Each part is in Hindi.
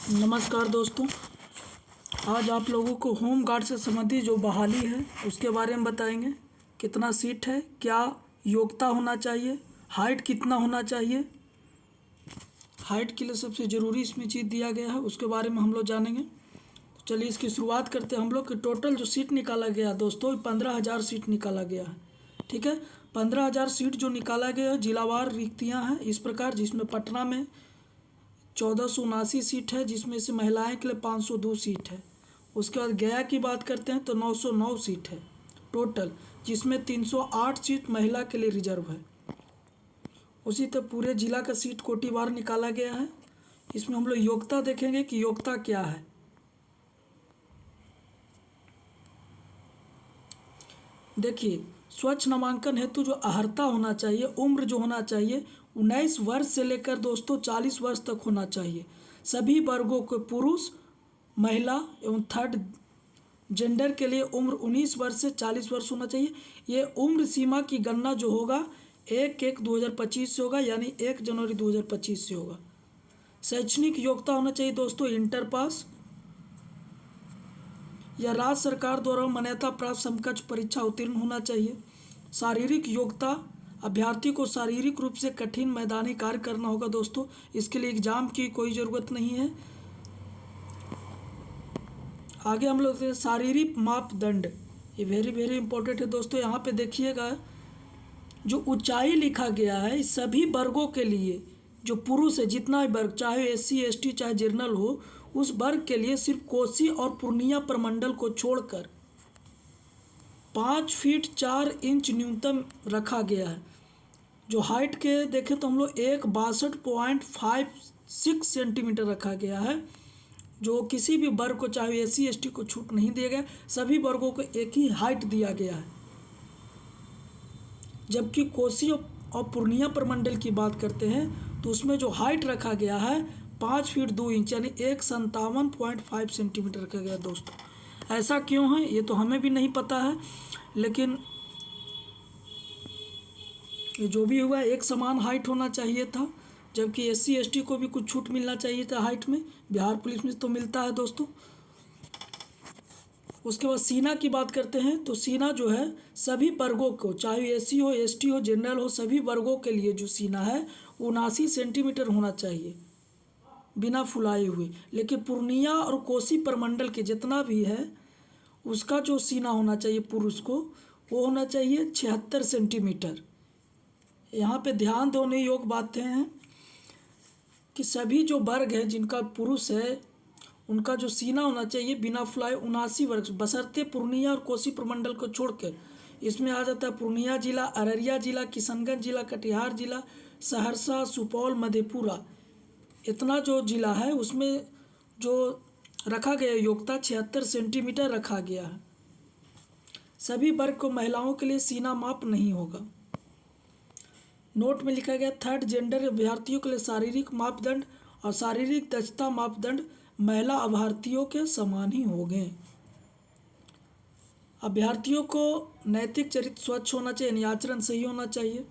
नमस्कार दोस्तों। आज आप लोगों को होम गार्ड से संबंधित जो बहाली है उसके बारे में बताएंगे। कितना सीट है, क्या योग्यता होना चाहिए, हाइट कितना होना चाहिए, हाइट के लिए सबसे ज़रूरी इसमें चीज़ दिया गया है, उसके बारे में हम लोग जानेंगे। तो चलिए इसकी शुरुआत करते हैं। हम लोग के टोटल जो सीट निकाला गया दोस्तों 15,000 सीट निकाला गया है। ठीक है, 15,000 सीट जो निकाला गया है, जिलावार रिक्तियाँ हैं इस प्रकार, जिसमें पटना में 1479 सीट है, जिसमें से महिलाएं के लिए 502 सीट है। उसके बाद गया की बात करते हैं तो 909 सीट है टोटल, जिसमें 308 सीट महिला के लिए रिजर्व है। उसी तरह पूरे जिला का सीट कोटिवार निकाला गया है। इसमें हम लोग योग्यता देखेंगे कि योग्यता क्या है। देखिए, स्वच्छ नामांकन हेतु जो अहर्ता होना चाहिए, उम्र जो होना चाहिए 19 वर्ष से लेकर दोस्तों 40 वर्ष तक होना चाहिए। सभी वर्गों के पुरुष, महिला एवं थर्ड जेंडर के लिए उम्र 19 वर्ष से 40 वर्ष होना चाहिए। ये उम्र सीमा की गणना जो होगा 1/1/2025 से होगा, यानी 1 जनवरी 2025 से होगा। शैक्षणिक योग्यता होना चाहिए दोस्तों इंटर पास या राज्य सरकार द्वारा मान्यता प्राप्त समकक्ष परीक्षा उत्तीर्ण होना चाहिए। शारीरिक योग्यता, अभ्यर्थी को शारीरिक रूप से कठिन मैदानी कार्य करना होगा दोस्तों। इसके लिए एग्जाम की कोई ज़रूरत नहीं है। आगे हम लोग शारीरिक मापदंड, ये वेरी इंपॉर्टेंट है दोस्तों। यहाँ पे देखिएगा जो ऊंचाई लिखा गया है सभी वर्गों के लिए, जो पुरुष है जितना भी वर्ग, चाहे SC ST चाहे जनरल हो, उस वर्ग के लिए सिर्फ कोसी और पूर्णिया प्रमंडल को छोड़कर 5 फीट 4 इंच न्यूनतम रखा गया है। जो हाइट के देखें तो हम लोग 62.56 सेंटीमीटर रखा गया है, जो किसी भी वर्ग को चाहे SC ST को छूट नहीं दिया गया। सभी वर्गों को एक ही हाइट दिया गया है। जबकि कोसी और पूर्णिया प्रमंडल की बात करते हैं तो उसमें जो हाइट रखा गया है 5 फीट 2 इंच यानी 157.5 सेंटीमीटर रखा गया दोस्तों। ऐसा क्यों है ये तो हमें भी नहीं पता है, लेकिन ये जो भी हुआ एक समान हाइट होना चाहिए था। जबकि SC ST को भी कुछ छूट मिलना चाहिए था हाइट में, बिहार पुलिस में तो मिलता है दोस्तों। उसके बाद सीना की बात करते हैं तो सीना जो है सभी वर्गों को, चाहे SC हो ST हो जनरल हो, सभी वर्गों के लिए जो सीना है 79 सेंटीमीटर होना चाहिए बिना फुलाए हुए। लेकिन पूर्णिया और कोसी प्रमंडल के जितना भी है उसका जो सीना होना चाहिए पुरुष को, वो होना चाहिए 76 सेंटीमीटर। यहाँ पे ध्यान देने योग्य बातें हैं कि सभी जो वर्ग है जिनका पुरुष है उनका जो सीना होना चाहिए बिना फुलाए 79 वर्ग, बशर्ते पूर्णिया और कोसी प्रमंडल को छोड़कर। इसमें आ जाता है पूर्णिया जिला, अररिया जिला, किशनगंज जिला, कटिहार जिला, सहरसा, सुपौल, मधेपुरा, इतना जो जिला है उसमें जो रखा गया योग्यता 76 सेंटीमीटर रखा गया है। सभी वर्ग को महिलाओं के लिए सीना माप नहीं होगा। नोट में लिखा गया थर्ड जेंडर अभ्यर्थियों के लिए शारीरिक मापदंड और शारीरिक दक्षता मापदंड महिला अभ्यर्थियों के समान ही होंगे। अभ्यर्थियों को नैतिक चरित्र स्वच्छ होना चाहिए, यानी आचरण सही होना चाहिए।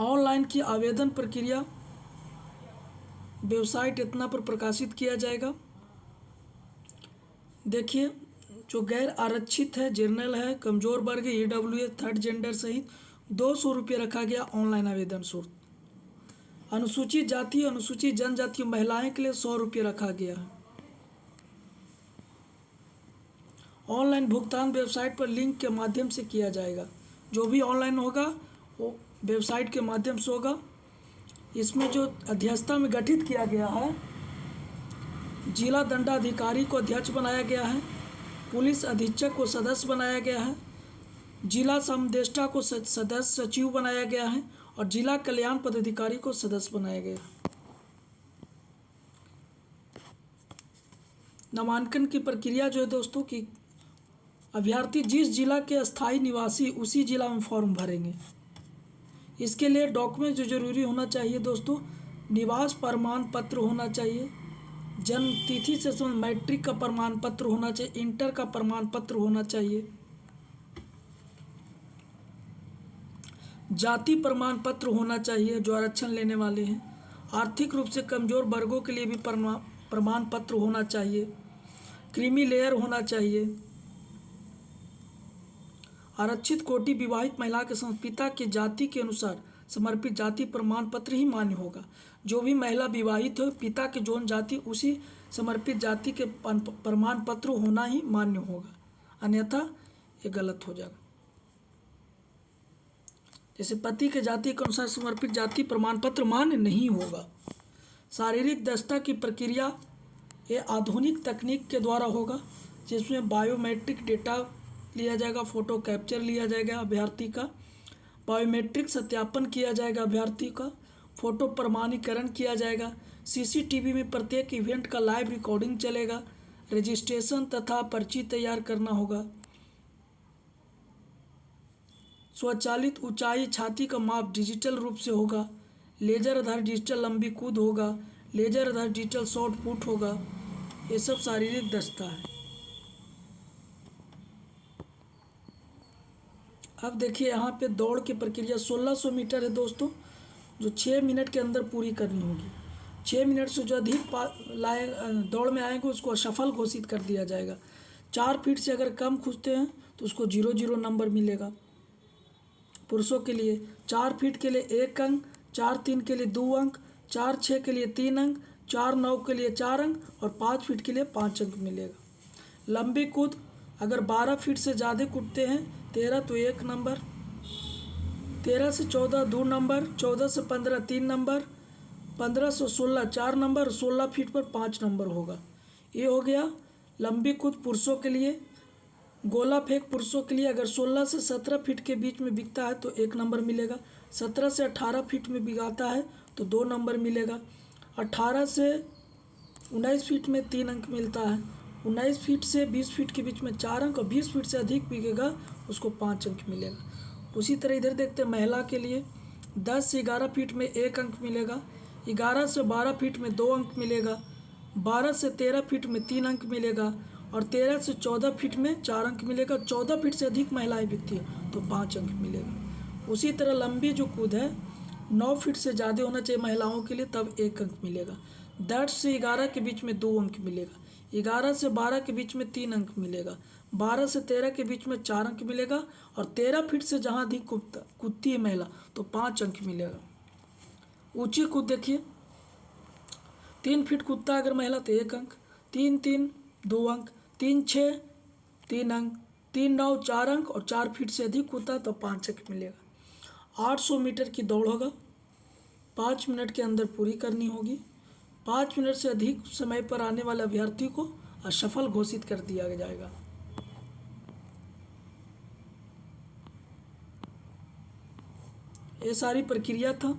ऑनलाइन की आवेदन प्रक्रिया वेबसाइट इतना पर प्रकाशित किया जाएगा। देखिए, जो गैर आरक्षित है, जनरल है, कमजोर वर्ग है, EWS, थर्ड जेंडर सहित 200 रुपये रखा गया ऑनलाइन आवेदन शुल्क। अनुसूचित जाति, अनुसूचित जनजाति महिलाएं के लिए 100 रुपये रखा गया है। ऑनलाइन भुगतान वेबसाइट पर लिंक के माध्यम से किया जाएगा। जो भी ऑनलाइन होगा वो वेबसाइट के माध्यम से होगा। इसमें जो अध्यक्षता में गठित किया गया है, जिला दंडाधिकारी को अध्यक्ष बनाया गया है, पुलिस अधीक्षक को सदस्य बनाया गया है, जिला समदेष्टा को सदस्य सचिव बनाया गया है और जिला कल्याण पदाधिकारी को सदस्य बनाया गया है। नामांकन की प्रक्रिया जो है दोस्तों कि अभ्यर्थी जिस जिला के अस्थायी निवासी उसी जिला में फॉर्म भरेंगे। इसके लिए डॉक्यूमेंट जो जरूरी होना चाहिए दोस्तों, निवास प्रमाण पत्र होना चाहिए, जन्म तिथि से संबंधित मैट्रिक का प्रमाण पत्र होना चाहिए, इंटर का प्रमाण पत्र होना चाहिए, जाति प्रमाण पत्र होना चाहिए जो आरक्षण लेने वाले हैं, आर्थिक रूप से कमज़ोर वर्गों के लिए भी प्रमाण पत्र होना चाहिए। क्रीमी लेयर होना चाहिए। आरक्षित कोटि विवाहित महिला के पिता के जाति के अनुसार समर्पित जाति प्रमाण पत्र ही मान्य होगा। जो भी महिला विवाहित हो, पिता के जौन जाति उसी समर्पित जाति के प्रमाण पत्र होना ही मान्य होगा, अन्यथा ये गलत हो जाएगा। जैसे पति के जाति के अनुसार समर्पित जाति प्रमाण पत्र मान्य नहीं होगा। शारीरिक दक्षता की प्रक्रिया ये आधुनिक तकनीक के द्वारा होगा, जिसमें बायोमेट्रिक डेटा लिया जाएगा, फोटो कैप्चर लिया जाएगा अभ्यर्थी का, बायोमेट्रिक सत्यापन किया जाएगा अभ्यर्थी का, फोटो प्रमाणीकरण किया जाएगा, सीसीटीवी में प्रत्येक इवेंट का लाइव रिकॉर्डिंग चलेगा, रजिस्ट्रेशन तथा पर्ची तैयार करना होगा। स्वचालित ऊंचाई छाती का माप डिजिटल रूप से होगा। लेजर आधारित डिजिटल लंबी कूद होगा। लेजर आधारित डिजिटल शॉर्ट पुट होगा। ये सब शारीरिक दक्षता है। अब देखिए यहाँ पे दौड़ की प्रक्रिया 1600 मीटर है दोस्तों, जो 6 मिनट के अंदर पूरी करनी होगी। 6 मिनट से जो अधिक दौड़ में आएंगे उसको असफल घोषित कर दिया जाएगा। 4 फीट से अगर कम खींचते हैं तो उसको 0 नंबर मिलेगा। पुरुषों के लिए 4 फीट के लिए 1 अंक, 4-3 के लिए 2 अंक, 4-6 के लिए 3 अंक, 4-9 के लिए 4 अंक और 5 फीट के लिए 5 अंक मिलेगा। लंबी कूद अगर 12 फीट से ज़्यादा कूदते हैं 13 तो 1 नंबर, 13 से 14 2 नंबर, 14 से 15 3 नंबर, 15 से 16 4 नंबर, 16 फीट पर 5 नंबर होगा। ये हो गया लंबी कूद पुरुषों के लिए। गोला फेंक पुरुषों के लिए अगर 16 से 17 फीट के बीच में बिकता है तो 1 नंबर मिलेगा। 17 से 18 फीट में बिकाता है तो 2 नंबर मिलेगा। 18 से 19 फीट में 3 अंक मिलता है। 19 फीट से 20 फीट के बीच में 4 अंक और 20 फीट से अधिक बिकेगा उसको 5 अंक मिलेगा। उसी तरह इधर देखते हैं महिला के लिए 10 से 11 फीट में 1 अंक मिलेगा। 11 से 12 फीट में 2 अंक मिलेगा। 12 से 13 फीट में 3 अंक मिलेगा और 13 से 14 फीट में 4 अंक मिलेगा। 14 फीट से अधिक महिलाएं बिकती है तो 5 अंक मिलेगा। उसी तरह लंबी जो कूद है 9 फीट से ज़्यादा होना चाहिए महिलाओं के लिए, तब 1 अंक मिलेगा। 10 से 11 के बीच में 2 अंक मिलेगा। 11 से 12 के बीच में 3 अंक मिलेगा। 12 से 13 के बीच में 4 अंक मिलेगा और 13 फीट से जहाँ अधिक कूदती है महिला तो 5 अंक मिलेगा। ऊंची कूद देखिए 3 फीट कूदता है अगर महिला तो 1 अंक, 3-3 2 अंक, 3-6 3 अंक, 3-9 4 अंक और 4 फीट से अधिक कूदता है तो 5 अंक मिलेगा। 800 मीटर की दौड़ होगा, 5 मिनट के अंदर पूरी करनी होगी। 5 मिनट से अधिक समय पर आने वाले अभ्यर्थी को असफल घोषित कर दिया जाएगा। ये सारी प्रक्रिया था।